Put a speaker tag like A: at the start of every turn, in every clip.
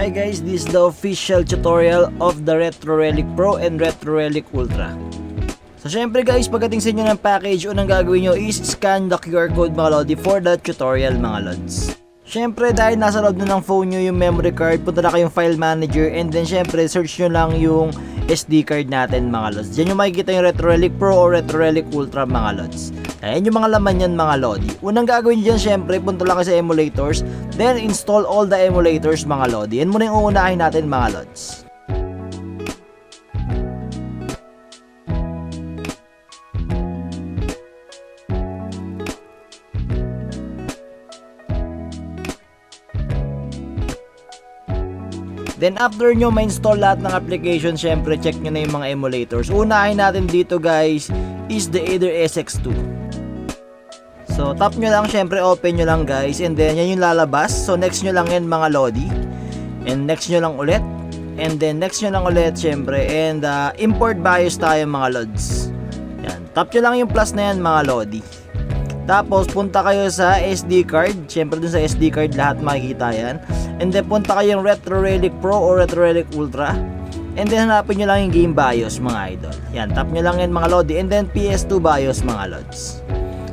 A: Hi guys, this is the official tutorial of the Retro Relic Pro and Retro Relic Ultra. So syempre guys, pagdating sa inyo ng package, unang gagawin nyo is scan the QR code mga lodi for the tutorial mga lods. Syempre dahil nasa loob na ng phone nyo yung memory card, punta na kayong file manager and then syempre search nyo lang yung SD card natin mga lods. Diyan nyo makikita yung Retro Relic Pro o Retro Relic Ultra mga lods. Ayan yung mga laman yan mga lodi. Unang gagawin nyo dyan syempre, punta lang kayo sa emulators, then install all the emulators mga lodi. Yan muna yung uunahin natin mga lods. Then after nyo ma-install lahat ng application, syempre check nyo na yung mga emulators. Unahin natin dito guys is the Aether SX2. So tap nyo lang, syempre open nyo lang guys, and then yan yung lalabas. So next nyo lang yan mga lodi, and next nyo lang ulit, and then next nyo lang ulit syempre, and import BIOS tayo mga lods. Yan, tap nyo lang yung plus na yan mga lodi. Tapos punta kayo sa SD card, syempre dun sa SD card lahat makikita yan. And then punta kayong Retro Relic Pro o Retro Relic Ultra. And then hanapin nyo lang yung game BIOS mga idol. Yan, tap nyo lang yan mga lodi. And then PS2 BIOS mga lods.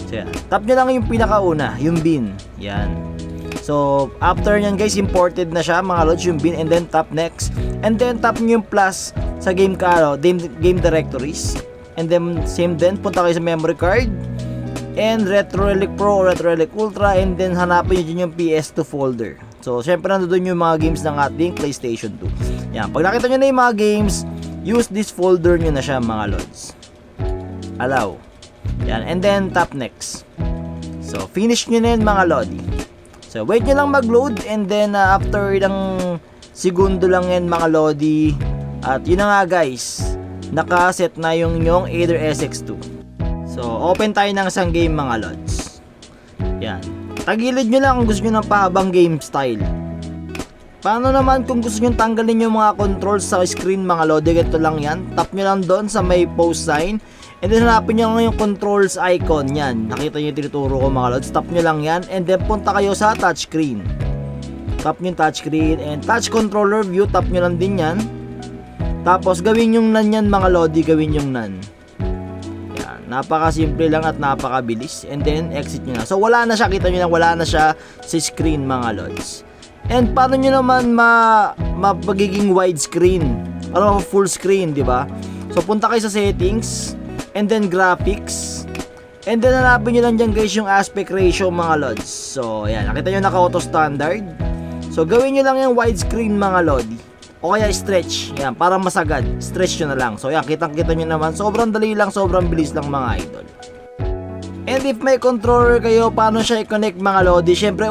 A: So yan, tap nyo lang yung pinakauna, yung bin. Yan. So after nyan guys, imported na siya mga lods yung bin, and then tap next. And then tap nyo yung plus sa game directories. And then same din, punta kayo sa memory card and Retro Relic Pro o Retro Relic Ultra, and then hanapin nyo dyan yung PS2 folder. So syempre nandun yung mga games ng ating PlayStation 2. Yan, pag nakita nyo na yung mga games, use this folder nyo na siya mga lods. Allow. Yan, and then tap next. So finish nyo na yun mga lodi. So wait nyo lang mag-load, and then after ilang segundo lang yan mga lodi. At yun na nga guys, nakaset na yung inyong Aether SX2. So open tayo ng isang game mga lods. Yan, tagilid nyo lang kung gusto nyo ng pahabang game style. Paano naman kung gusto nyo tanggalin yung mga controls sa screen mga lodi? Ito lang yan, tap nyo lang doon sa may pause sign, and then hanapin nyo yung controls icon. Yan, nakita nyo yung tinuturo ko mga lods. Tap nyo lang yan, and then punta kayo sa touchscreen. Tap nyo yung touchscreen, and touch controller view, tap nyo lang din yan. Tapos gawin yung nan yan mga lodi, gawin yung nan. Napaka-simple lang at napakabilis, and then exit nyo na. So wala na siya, kita nyo na wala na siya sa screen mga lods. And paano nyo naman mapagiging widescreen? Ano, full screen, di ba? So punta kayo sa settings, and then graphics, and then hanapin nyo lang dyan guys yung aspect ratio mga lods. So ayan, nakita nyo naka-auto standard. So gawin nyo lang yung widescreen mga lodi, o kaya stretch, yan, para masagad, stretch nyo na lang. So yan, kitang-kita nyo naman, sobrang dali lang, sobrang bilis lang mga idol. And if may controller kayo, paano siya i-connect mga lodi? Syempre,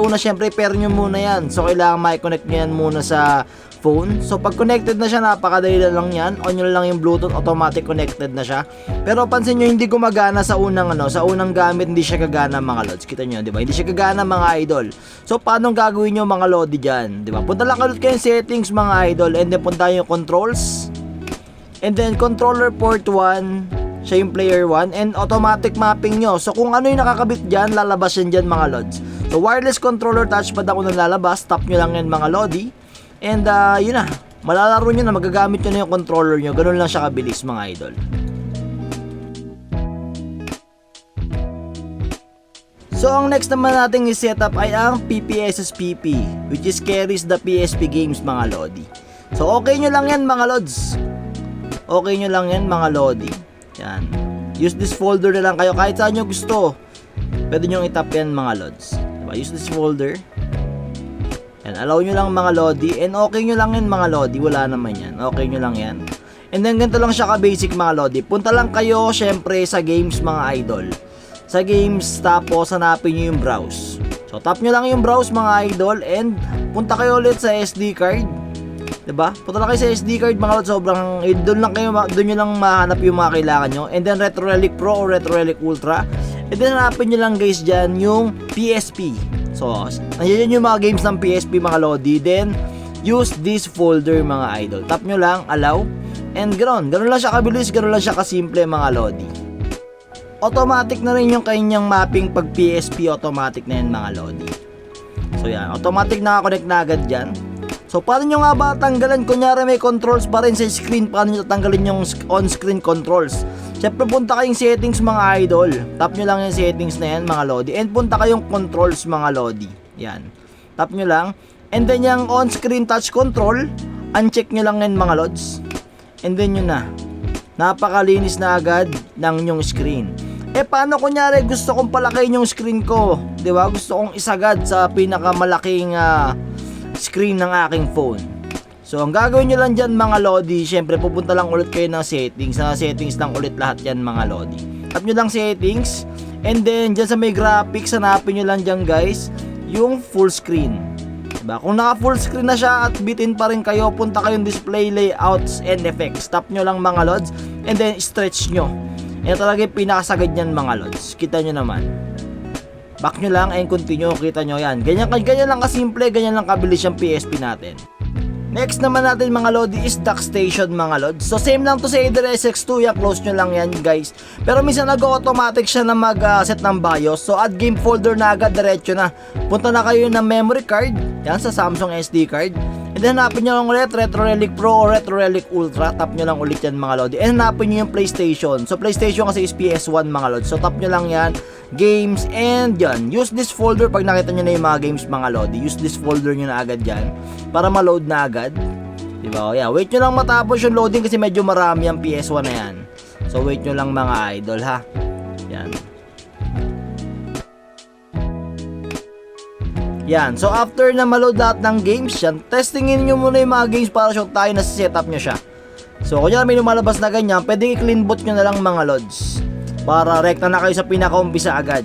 A: pair nyo muna yan. So kailangan ma-connect nyo yan muna sa phone. So pag connected na siya, napakadali lang yan. On nyo lang yung Bluetooth, automatic connected na siya. Pero pansin nyo, hindi gumagana sa unang gamit, hindi siya gagana mga lods. Kita nyo, di ba? Hindi siya gagana mga idol. So paano gagawin nyo mga lodi dyan? Di ba? Punta lang kayo yung settings mga idol, and then punta yung controls. And then controller port 1, siya yung player 1, and automatic mapping nyo. So kung ano yung nakakabit dyan, lalabas yan dyan mga lods. So wireless controller touchpad ako nang lalabas, tap nyo lang yan mga lodi. And yun na, malalaro nyo na, magagamit nyo na yung controller nyo. Ganun lang siya kabilis mga idol. So ang next naman nating i-setup ay ang PPSSPP, which is carries the PSP games mga lodi. So okay nyo lang yan mga lods. Okay nyo lang yan mga lodi. Yan, use this folder na lang kayo, kahit saan nyo gusto pwede nyo itap yan mga lods, diba? Use this folder. Yan, allow nyo lang mga lodi, and okay nyo lang yan mga lodi, wala naman yan, okay nyo lang yan. And then ganito lang siya ka basic mga lodi. Punta lang kayo syempre sa games mga idol, sa games, tapos hanapin nyo yung browse. So tap nyo lang yung browse mga idol, and punta kayo ulit sa SD card. Diba? Punta lang kayo sa SD card mga lods, sobrang doon nyo lang mahanap yung mga kailangan nyo. And then Retro Relic Pro o Retro Relic Ultra. And then hanapin nyo lang guys dyan yung PSP. So nandiyan yung mga games ng PSP mga lodi. Then use this folder mga idol. Tap nyo lang, allow, and ganun lang siya kabilis, ganun lang siya kasimple mga lodi. Automatic na rin yung kanyang mapping pag PSP, automatic na yan mga lodi. So yan, automatic nakakonect na agad dyan. So paano nyo nga ba tanggalan? Kunyari may controls pa rin sa screen, paano nyo tatanggalin yung on-screen controls? Siyempre punta kayong settings mga idol, tap nyo lang yung settings na yan mga lodi, and punta kayong controls mga lodi, yan, tap nyo lang, and then yung on-screen touch control, uncheck nyo lang yan mga lods, and then yun na, napakalinis na agad ng yung screen. Paano kunyari gusto kong palakihin yung screen ko, di ba? Gusto kong isagad sa pinakamalaking screen ng aking phone. So ang gagawin nyo lang dyan mga lodi, syempre pupunta lang ulit kayo ng settings. Sa settings lang ulit lahat yan mga lodi. Tap nyo lang settings, and then dyan sa may graphics, hanapin nyo lang dyan guys yung full screen, diba? Kung naka full screen na siya at bitin pa rin kayo, punta kayong display layouts and effects, tap nyo lang mga lods, and then stretch nyo. Yan talaga yung pinakasagad nyan mga lods. Kita nyo naman, back nyo lang and continue. Kita nyo yan, ganyan lang kasimple, ganyan lang kabilis yung PSP natin. Next naman natin mga lodi is dock station mga lods. So same lang to sa Aether SX2, yan, close nyo lang yan guys. Pero minsan nag-automatic siya na mag-set ng BIOS. So add game folder na agad, diretso na. Punta na kayo ng memory card, yan sa Samsung SD card. And then hanapin nyo lang ulit Retro Relic Pro o Retro Relic Ultra. Tap nyo lang ulit yan mga lodi. And hanapin nyo yung PlayStation. So PlayStation kasi is PS1 mga lodi. So tap nyo lang yan, games, and yan, use this folder. Pag nakita nyo na yung mga games mga lodi, use this folder nyo na agad yan para ma-load na agad, diba? O yeah, wait nyo lang matapos yung loading kasi medyo marami ang PS1 na yan. So wait nyo lang mga idol ha. Yan. Yan, so after na ma-load lahat ng games yan, testingin nyo muna yung mga games para sure tayo na setup nyo siya. So kunyari may lumalabas na ganyan, pwedeng i-clean boot nyo na lang mga lods para rekta na kayo sa pinaka-umpisa agad.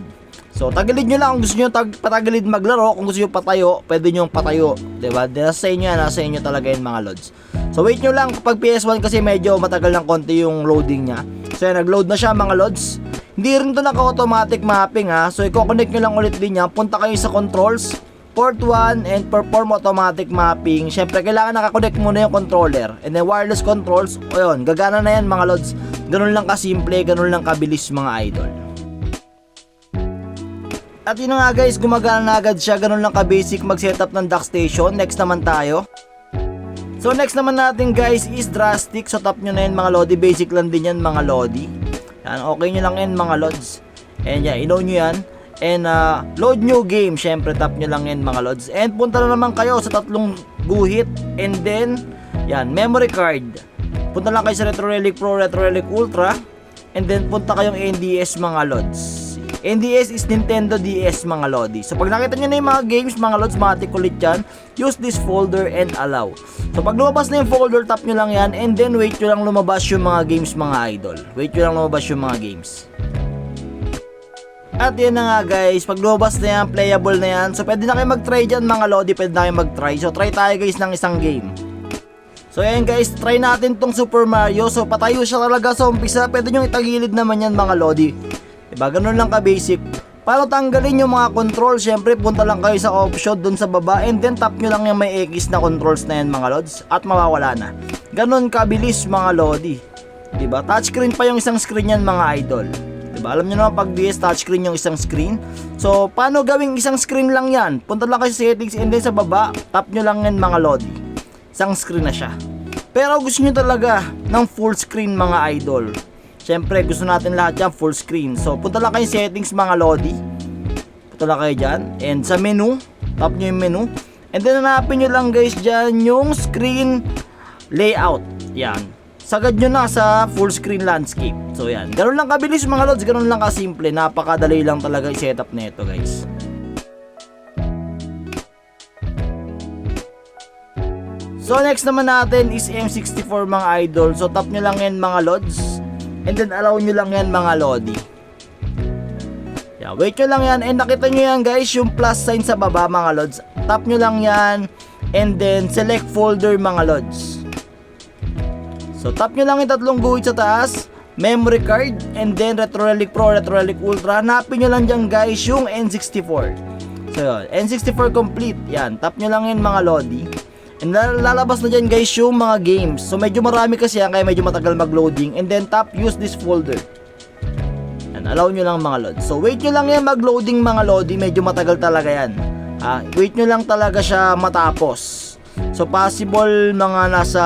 A: So tagilid nyo lang kung gusto nyo patagilid maglaro. Kung gusto nyo patayo, pwede nyo patayo, diba? Nasa inyo yan, nasa inyo talaga yun mga lods. So wait nyo lang, kapag PS1 kasi medyo matagal ng konti yung loading nya. So yan, nag-load na siya mga lods. Hindi rin to naka-automatic mapping ha. So i-connect nyo lang ulit din yan. Punta kayo sa controls, port 1, and perform automatic mapping. Syempre kailangan nakakonect muna yung controller, and then wireless controls, o yun, gagana na yan mga lods. Ganun lang kasimple, ganun lang kabilis mga idol. At yun nga guys, gumagana na agad siya, ganun lang ka-basic mag-setup ng dock station. Next naman tayo. So next naman natin guys is Drastic. So tap nyo na yan mga lodi, basic lang din yan mga lodi. Yan, okay nyo lang yan mga lods. And yan, i-load nyo yan. And load new game, syempre tap nyo lang yan mga lods. And punta na naman kayo sa tatlong guhit, and then yan, memory card. Punta lang kayo sa Retro Relic Pro, Retro Relic Ultra, and then punta kayong NDS mga lods. NDS is Nintendo DS mga lodi. So pag nakita nyo na yung mga games mga lods, matik ulit yan, use this folder and allow. So pag lumabas na yung folder, tap nyo lang yan, and then wait nyo lang lumabas yung mga games mga idol. Wait nyo lang lumabas yung mga games. At yan na nga guys, pag lumabas na yan, playable na yan. So pwede na kayo mag-try dyan mga lodi, pwede na kayo mag-try. So try tayo guys ng isang game. So yan guys, try natin tong Super Mario. So patayo siya talaga sa umpisa, pwede nyo itagilid naman yan mga lodi. Diba, ganun lang ka-basic. Para tanggalin yung mga controls, syempre punta lang kayo sa option dun sa baba, and then tap nyo lang yung may X na controls na yan mga lods, at mawawala na. Ganun kabilis mga lodi. Diba, touchscreen pa yung isang screen yan mga idol. Diba, alam nyo naman pag DS touchscreen yung isang screen. So paano gawing isang screen lang yan? Punta lang kayo sa settings, and then sa baba, tap nyo lang yan mga lodi. Isang screen na siya. Pero gusto nyo talaga ng full screen mga idol, syempre gusto natin lahat yan full screen. So punta lang kayo settings mga lodi, punta lang kayo dyan, and sa menu, tap nyo yung menu, and then hanapin nyo lang guys dyan yung screen layout. Yan, sagad nyo na sa full screen landscape. So yan, ganun lang kabilis mga lods, ganun lang kasimple, napakadali lang talaga i-setup na ito guys. So next naman natin is M64 mga idol. So tap nyo lang yan mga lods, and then allow nyo lang yan mga lodi. Yeah, wait nyo lang yan, and nakita nyo yan guys, yung plus sign sa baba mga lods. Tap nyo lang yan, and then select folder mga lods. So tap nyo lang yung tatlong guhit sa taas, memory card, and then Retro Relic Pro, Retro Relic Ultra. Hanapin nyo lang dyan guys yung N64. So yun, N64 complete. Yan, tap nyo lang yan mga lodi, and lalabas na dyan guys yung mga games. So medyo marami kasi yan, kaya medyo matagal mag-loading. And then tap use this folder, and allow nyo lang mga lods. So wait nyo lang yan mag-loading mga lodi, medyo matagal talaga yan. Wait nyo lang talaga siya matapos. So So possible mga nasa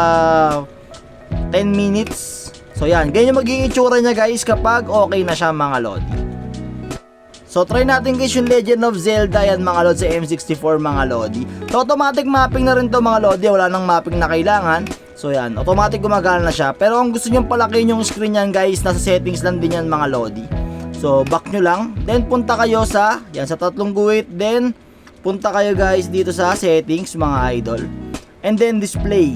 A: 10 minutes. So yan, ganyan yung magiging itsura niya guys kapag okay na siya mga lodi. So try natin guys yung Legend of Zelda yan mga lodi sa M64 mga lodi. So automatic mapping na rin to mga lodi, wala nang mapping na kailangan. So yan, automatic gumagana na siya. Pero kung gusto nyo palakihin yung screen yan guys, nasa settings lang din yan mga lodi. So back nyo lang, then punta kayo sa, yan sa tatlong guhit, then punta kayo guys dito sa settings mga idol. And then display.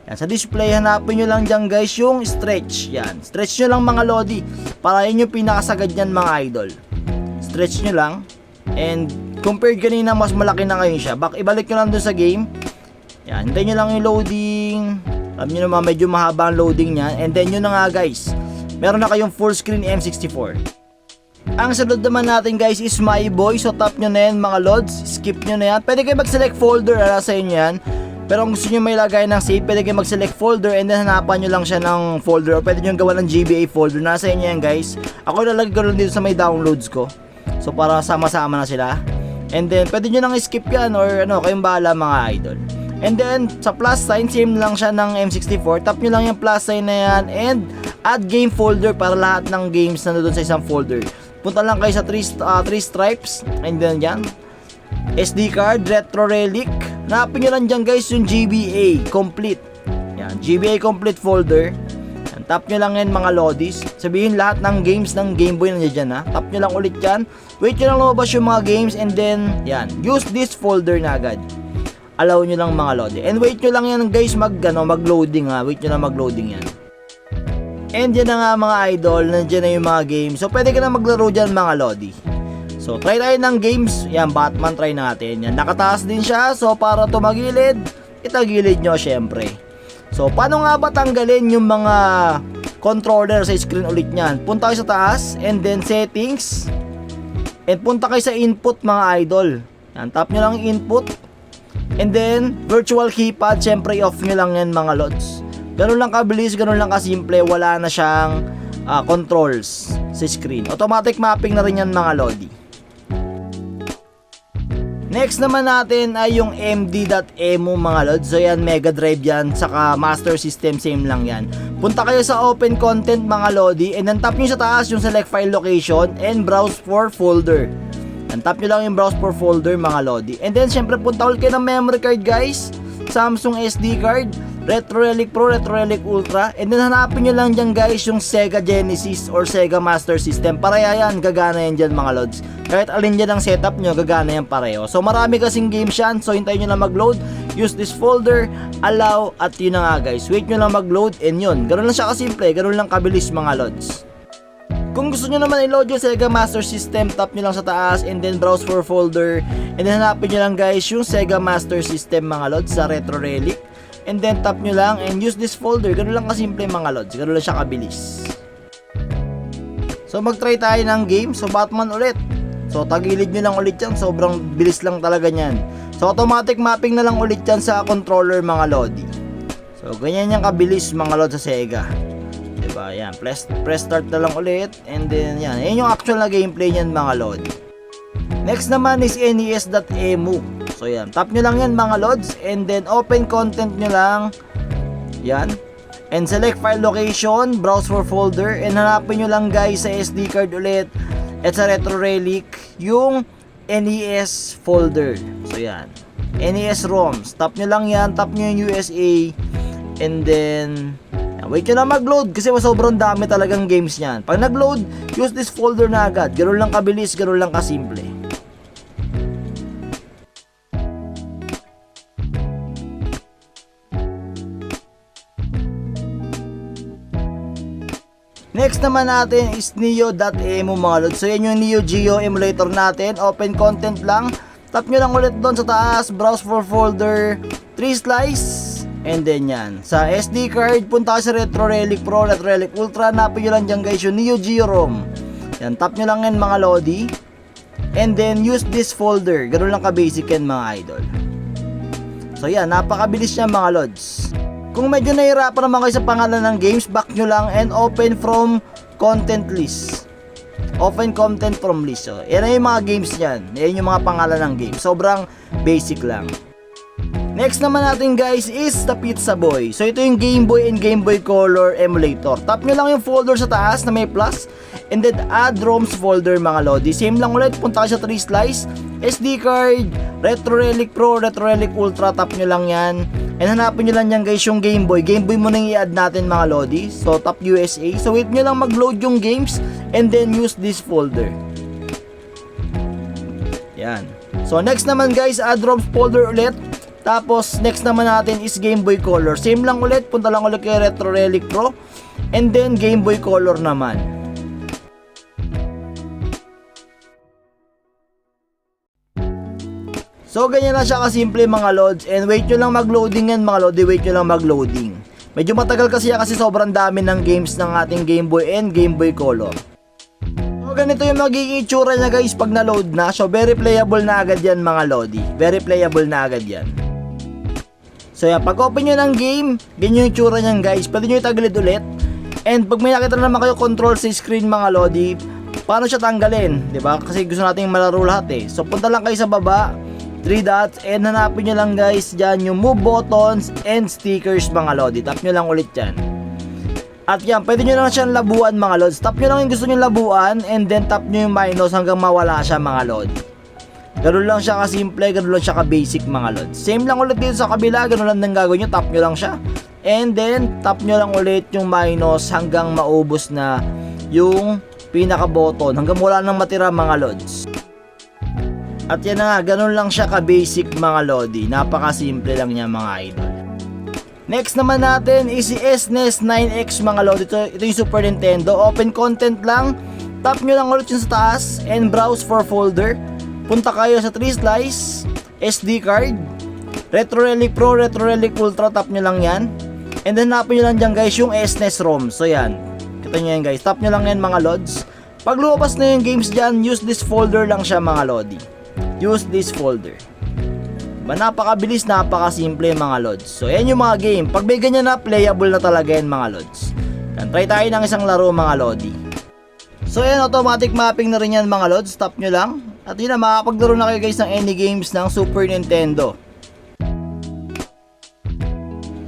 A: Yan, sa display hanapin nyo lang dyan guys yung stretch. Yan, stretch nyo lang mga lodi, para yun yung pinakasagad nyan mga idol. Stretch nyo lang. And compared kanina mas malaki na ngayon siya. Ibalik nyo lang dun sa game. Yan, hintayin nyo lang yung loading. Alam nyo naman medyo mahaba ang loading nya. And then yun na nga guys, meron na kayong full screen M64. Ang sunod naman natin guys is My Boy. So tap nyo na yan mga lods, skip nyo na yan. Pwede kayo mag-select folder, sa inyo yan. Pero kung gusto nyo may lagay ng save, pwede kayo mag-select folder and then hanapan nyo lang siya ng folder. O pwede nyo gawa ng GBA folder, nasa inyo yan guys. Ako ilalagay ko lang dito sa may downloads ko. So para sama-sama na sila. And then pwede nyo nang skip yan or kayong bahala mga idol. And then sa plus sign, same lang siya ng M64. Tap nyo lang yung plus sign na yan and add game folder para lahat ng games na doon sa isang folder. Punta lang kayo sa 3 stripes and then yan, SD card, retro relic. Hanapin nyo lang dyan guys yung GBA complete. Yan, GBA complete folder. Yan, tap nyo lang yan mga lodis. Sabihin lahat ng games ng Game Boy nandiyan dyan ha. Tap nyo lang ulit yan. Wait nyo lang lumabas yung mga games and then yan, use this folder na agad. Allow nyo lang mga lodi. And wait nyo lang yan guys mag-loading ha. Wait nyo lang mag-loading yan. And yan na nga mga idol, nandiyan na yung mga games. So pwede ka na maglaro dyan mga lodi. So try tayo ng games. Yan, Batman try natin. Yan, nakataas din siya. So para tumagilid, itagilid nyo syempre. So paano nga ba tanggalin yung mga controller sa screen ulit nyan? Punta kayo sa taas and then settings. And punta kayo sa input mga idol. Yan, tap nyo lang input. And then virtual keypad, syempre off nyo lang yan mga lods. Ganun lang kabilis, ganun lang kasimple. Wala na siyang controls sa screen. Automatic mapping na rin yan mga lodi. Next naman natin ay yung MD.emu mga lods. So yan, Mega Drive yan, saka Master System, same lang yan. Punta kayo sa Open Content mga lodi. And then tap nyo sa taas yung Select File Location and Browse for Folder. And tap nyo lang yung Browse for Folder mga lodi. And then syempre punta ulit kayo ng memory card guys. Samsung SD card, Retro Relic Pro, Retro Relic Ultra. And then hanapin nyo lang dyan guys yung Sega Genesis or Sega Master System. Pareha yan, gagana yan dyan mga lods. Kahit alin dyan ang setup nyo, gagana yan pareho. So marami kasing games yan, so hintayin nyo lang mag-load. Use this folder, allow, at yun na nga guys. Wait nyo lang mag-load and yun. Ganun lang siya kasimple, ganun lang kabilis mga lods. Kung gusto nyo naman i-load yung Sega Master System, tap nyo lang sa taas and then browse for folder. And then hanapin nyo lang guys yung Sega Master System mga lods sa Retro Relic. And then tap nyo lang and use this folder. Ganun lang kasimple mga lods, ganun lang siya kabilis. So mag-try tayo ng game. So Batman ulit. So tagilid nyo lang ulit yan, sobrang bilis lang talaga nyan. So automatic mapping na lang ulit yan sa controller mga lodi. So ganyan yung kabilis mga lods sa Sega. Diba, yan, press start na lang ulit. And then yan, yan yung actual na gameplay nyan mga lodi. Next naman is NES.emu. So yan, tap nyo lang yan mga lods. And then open content nyo lang. Yan. And select file location, browse for folder. And hanapin nyo lang guys sa SD card ulit at sa Retro Relic yung NES folder. So yan, NES ROMs. Tap nyo lang yan, tap nyo yung USA. And then wait nyo na mag-load kasi sobrang dami talagang games nyan. Pag nag-load, use this folder na agad. Ganun lang kabilis, ganun lang kasimple. Next naman natin is Neo.emu mga lods. So yan yung Neo Geo emulator natin. Open content lang. Tap nyo lang ulit doon sa taas. Browse for folder. 3 slice. And then yan. Sa SD card, punta ka sa Retro Relic Pro, Retro Relic Ultra. Hanapin nyo lang dyan guys yung Neo Geo ROM. Yan. Tap nyo lang yan mga lodi. And then use this folder. Ganun lang ka-basic yan mga idol. So yan. Napakabilis niya mga lods. Kung medyo nahihirapan naman kayo sa pangalan ng games, back nyo lang and open from content list. Open content from list. So, yan na yung mga games nyan. Yan yung mga pangalan ng games. Sobrang basic lang. Next naman natin guys is the Pizza Boy. So ito yung Game Boy and Game Boy Color emulator. Tap nyo lang yung folder sa taas na may plus, and then add ROMs folder mga lodi. Same lang ulit, punta ka sa 3 slice, SD card, Retro Relic Pro, Retro Relic Ultra, tap nyo lang yan. And hanapin nyo lang yan guys yung Game Boy. Game Boy muna yung i-add natin mga lodi. So tap USA. So wait nyo lang mag-load yung games, and then use this folder. Yan. So next naman guys, add ROMs folder ulit. Tapos, next naman natin is Game Boy Color. Same lang ulit, punta lang ulit kay Retro Relic Pro. And then, Game Boy Color naman. So, ganyan lang siya kasimple mga lods. And wait nyo lang mag-loading yan mga lodi, wait nyo lang mag-loading. Medyo matagal kasi sobrang dami ng games ng ating Game Boy and Game Boy Color. So, ganito yung magiging itsura niya guys pag na-load na. So, very playable na agad yan mga lodi. Very playable na agad yan. So yan, pag open nyo ng game, ganyan yung tsura nyan guys. Pwede nyo itagilid ulit. And pag may nakita naman kayo control sa screen mga lodi, paano siya tanggalin? Diba? Kasi gusto natin malaro lahat eh. So punta lang kayo sa baba, 3 dots, and hanapin nyo lang guys dyan yung move buttons and stickers mga lodi. Tap nyo lang ulit yan. At yan, pwede nyo lang siyang labuan mga lods. Tap nyo lang yung gusto nyo labuan, and then tap nyo yung minus hanggang mawala siya mga lodi. Ganun lang siya kasimple, ganun lang siya ka-basic mga lods. Same lang ulit dito sa kabila, ganun lang nang gagawin nyo, tap nyo lang siya. And then, tap nyo lang ulit yung minus hanggang maubos na yung pinaka-button, hanggang wala nang matira mga lods. At yan na nga, ganun lang siya ka-basic mga lodi. Napaka-simple lang niya mga idol. Next naman natin is si SNES 9X mga lodi. Ito yung Super Nintendo, open content lang. Tap nyo lang ulit yung sa taas and browse for folder. Punta kayo sa 3 slice, SD card, Retro Relic Pro, Retro Relic Ultra, tap nyo lang yan. And then hanapin nyo lang dyan guys yung SNES ROM. So yan, kita nyo yan guys, tap nyo lang yan mga lods. Pag lumabas na yung games dyan, use this folder lang siya mga lodi. Use this folder. Napakabilis, napakasimple mga lods. So yan yung mga game, pag may ganyan na, playable na talaga yan mga lods. Yan, try tayo ng isang laro mga lodi. So yan, automatic mapping na rin yan mga lods, tap nyo lang. At yun na, makapaglaro na kayo guys ng any games ng Super Nintendo.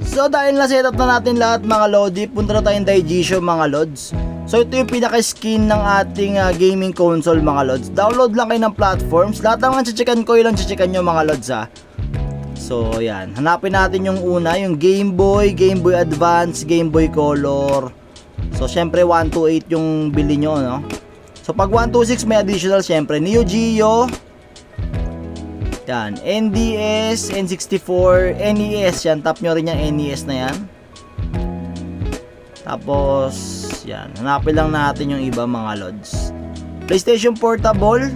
A: So dahil na-setup na natin lahat mga lodi, punta na tayong Digision mga lods. So ito yung pinaka-skin ng ating gaming console mga lods. Download lang kayo ng platforms. Lahat ng checkan ko, ilang checkan nyo mga lods ha. So yan, hanapin natin yung una, yung Game Boy, Game Boy Advance, Game Boy Color. So syempre 128 yung bili nyo no. So pag 126 may additional syempre Neo Geo, yan, NDS, N64, NES, yan, tap nyo rin yung NES na yan. Tapos yan, hanapin lang natin yung iba mga lods. PlayStation Portable,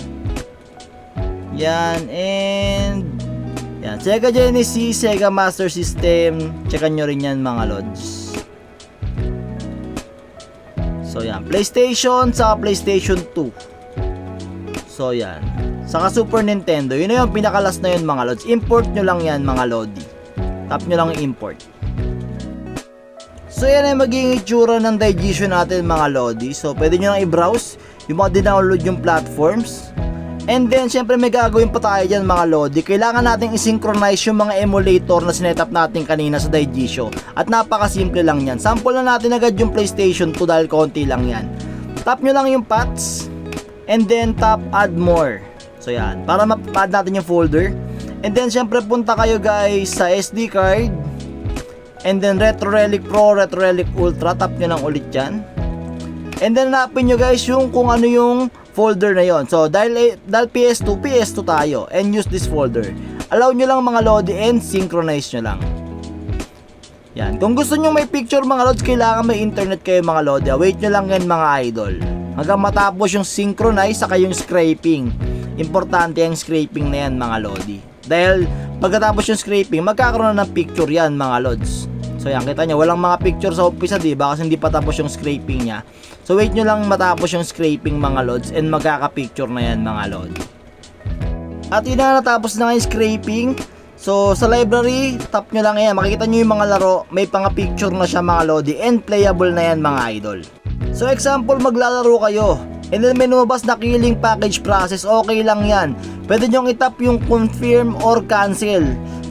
A: yan, and yan, Sega Genesis, Sega Master System, checkan nyo rin yan mga lods. So yan, PlayStation sa PlayStation 2. So yan, saka Super Nintendo. Yun na yung pinakalas na yun mga lods. Import nyo lang yan mga lodi. Tap nyo lang import. So yan ay magiging itsura ng Digision natin mga lodi. So pwede nyo lang i-browse yung mga dinownload yung platforms. And then syempre may gagawin pa tayo dyan mga lodi. Kailangan natin i-synchronize yung mga emulator na sinetap natin kanina sa Digision. At napakasimple lang yan. Sample na natin agad yung PlayStation 2 dahil konti lang yan. Tap nyo lang yung paths. And then tap add more. So yan, para ma-add natin yung folder. And then syempre punta kayo guys sa SD card. And then Retro Relic Pro, Retro Relic Ultra. Tap nyo lang ulit yan. And then hanapin nyo guys yung kung ano yung folder na yon. So dahil PS2 tayo, and use this folder. Allow nyo lang mga lodi and synchronize nyo lang. Yan, kung gusto nyo may picture mga lods, kailangan may internet kayo mga lodi. Wait nyo lang yan mga idol hanggang matapos yung synchronize saka yung scraping. Importante yung scraping na yan mga lodi, dahil pagkatapos yung scraping magkakaroon na ng picture yan mga lods. So yan, kita nyo, walang mga picture sa umpisa, diba? Kasi hindi pa tapos yung scraping nya. So wait nyo lang matapos yung scraping mga lods, and magkaka-picture na yan mga lods. At yun na, natapos na yung scraping. So sa library, tap nyo lang yan, makikita nyo yung mga laro, may panga-picture na siya mga lodi, and playable na yan mga idol. So example, maglalaro kayo, and then may lumabas na killing package process, okay lang yan. pwede nyo itap yung confirm or cancel.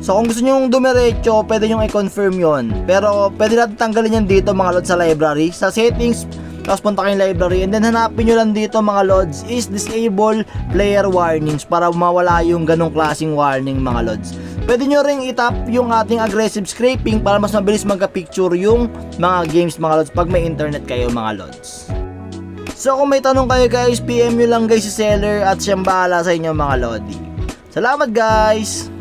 A: So kung gusto nyo dumiretso, pwede nyo i-confirm yon. Pero pwede natin tanggalin yan dito mga lods sa library. Sa settings, tapos punta kayong library, and then hanapin nyo lang dito mga lods is disable player warnings para mawala yung ganong klaseng warning mga lods. Pwede nyo ring itap yung ating aggressive scraping para mas mabilis magka-picture yung mga games mga lods pag may internet kayo mga lods. So kung may tanong kayo guys, PM nyo lang guys si seller at siyang bahala sa inyo mga lodi. Salamat guys!